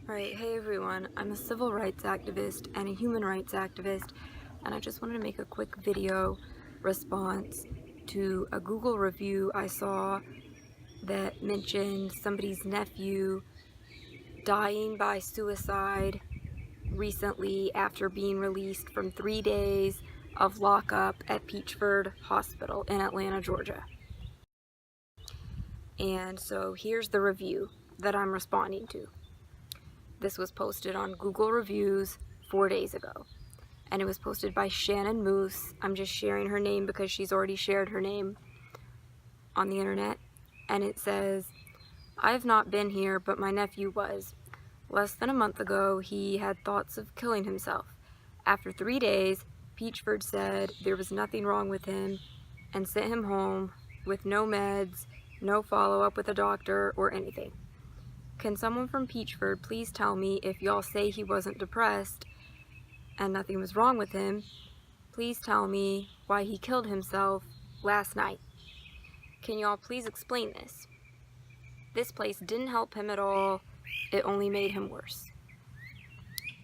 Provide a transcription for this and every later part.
Alright, hey everyone, I'm a civil rights activist and a human rights activist, and I just wanted to make a quick video response to a Google review I saw that mentioned somebody's nephew dying by suicide recently after being released from 3 days of lockup at Peachford Hospital in Atlanta, Georgia. And so here's the review that I'm responding to. This was posted on Google Reviews 4 days ago, and it was posted by Shannon Moose. I'm just sharing her name because she's already shared her name on the internet, and it says, "I've not been here, but my nephew was. Less than a month ago, he had thoughts of killing himself. After 3 days, Peachford said there was nothing wrong with him and sent him home with no meds, no follow-up with a doctor or anything. Can someone from Peachford please tell me if y'all say he wasn't depressed and nothing was wrong with him, please tell me why he killed himself last night. Can y'all please explain this? This place didn't help him at all, it only made him worse."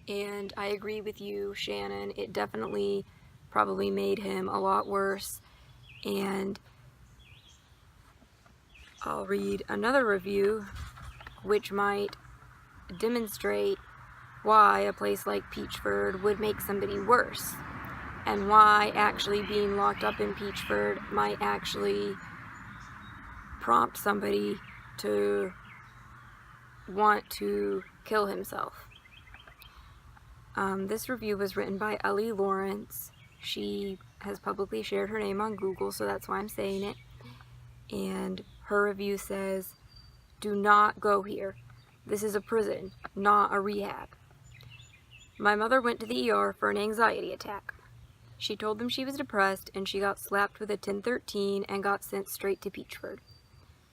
And I agree with you, Shannon, it definitely probably made him a lot worse. And I'll read another review which might demonstrate why a place like Peachford would make somebody worse, and why actually being locked up in Peachford might actually prompt somebody to want to kill himself. This review was written by Ellie Lawrence. She has publicly shared her name on Google, so that's why I'm saying it. And her review says, "Do not go here. This is a prison, not a rehab. My mother went to the ER for an anxiety attack. She told them she was depressed and she got slapped with a 1013 and got sent straight to Peachford.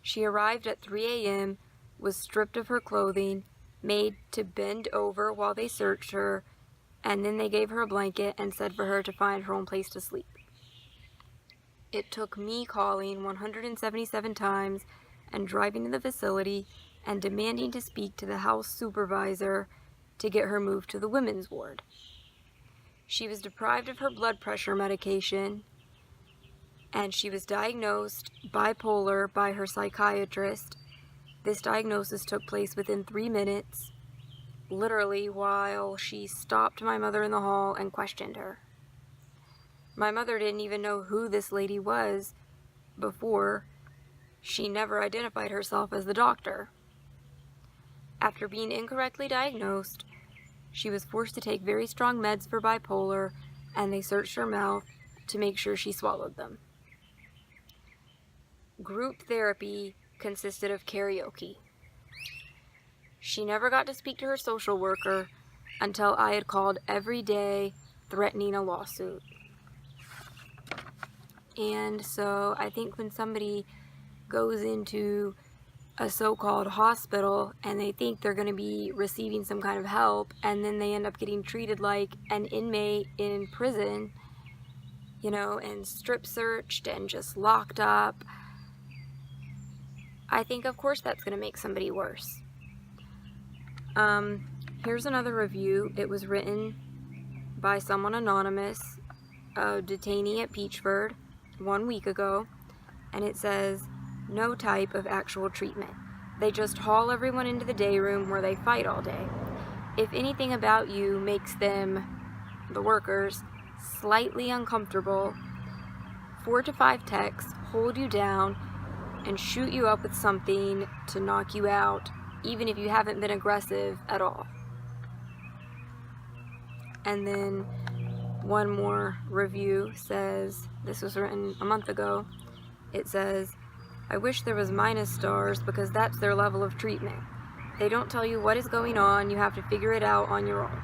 She arrived at 3 a.m., was stripped of her clothing, made to bend over while they searched her, and then they gave her a blanket and said for her to find her own place to sleep. It took me calling 177 times and driving to the facility and demanding to speak to the house supervisor to get her moved to the women's ward. She was deprived of her blood pressure medication, and she was diagnosed bipolar by her psychiatrist. This diagnosis took place within 3 minutes, literally while she stopped my mother in the hall and questioned her. My mother didn't even know who this lady was before. She never identified herself as the doctor. After being incorrectly diagnosed, she was forced to take very strong meds for bipolar, and they searched her mouth to make sure she swallowed them. Group therapy consisted of karaoke. She never got to speak to her social worker until I had called every day threatening a lawsuit. And so I think when somebody goes into a so-called hospital and they think they're going to be receiving some kind of help, and then they end up getting treated like an inmate in prison, and strip searched and just locked up, I think of course that's going to make somebody worse. Here's another review. It was written by someone anonymous, a detainee at Peachford 1 week ago, and it says, "No type of actual treatment. They just haul everyone into the day room where they fight all day. If anything about you makes them, the workers, slightly uncomfortable, 4 to 5 techs hold you down and shoot you up with something to knock you out, even if you haven't been aggressive at all." And then one more review says, this was written a month ago, it says, "I wish there was minus stars because that's their level of treatment. They don't tell you what is going on, you have to figure it out on your own.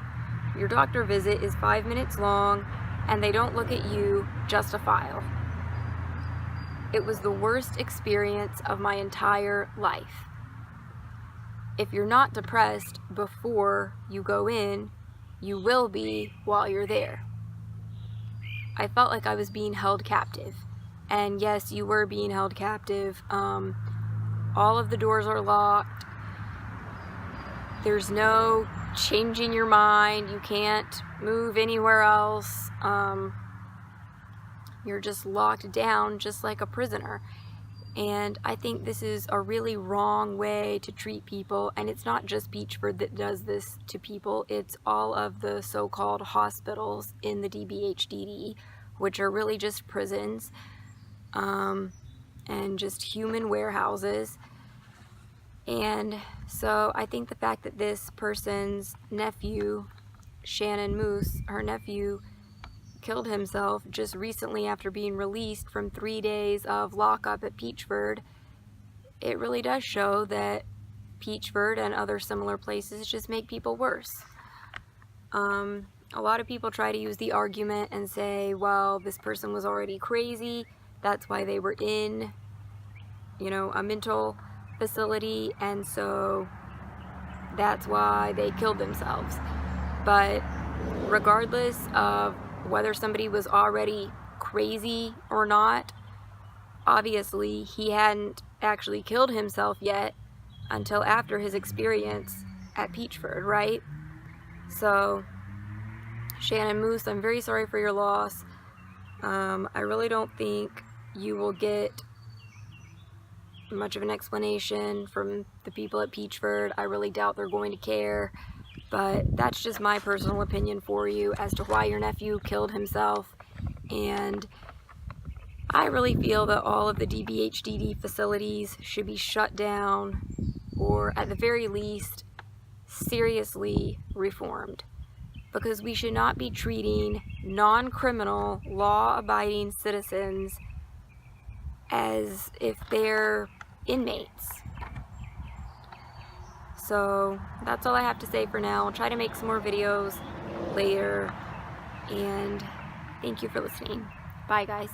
Your doctor visit is 5 minutes long and they don't look at you, just a file. It was the worst experience of my entire life. If you're not depressed before you go in, you will be while you're there. I felt like I was being held captive." And yes, you were being held captive. All of the doors are locked. There's no changing your mind. You can't move anywhere else. You're just locked down just like a prisoner. And I think this is a really wrong way to treat people. And it's not just Peachford that does this to people. It's all of the so-called hospitals in the DBHDD, which are really just prisons and just human warehouses. And so I think the fact that this person's nephew, Shannon Moose, her nephew, killed himself just recently after being released from 3 days of lockup at Peachford, it really does show that Peachford and other similar places just make people worse. A lot of people try to use the argument and say, well, this person was already crazy, that's why they were in, a mental facility, and so that's why they killed themselves. But regardless of whether somebody was already crazy or not, obviously he hadn't actually killed himself yet until after his experience at Peachford, right? So, Shannon Moose, I'm very sorry for your loss. I really don't think you will get much of an explanation from the people at Peachford. I really doubt they're going to care, but that's just my personal opinion for you as to why your nephew killed himself. And I really feel that all of the DBHDD facilities should be shut down, or at the very least seriously reformed, because we should not be treating non-criminal, law-abiding citizens as if they're inmates. So that's all I have to say for now. I'll try to make some more videos later, and thank you for listening. Bye, guys.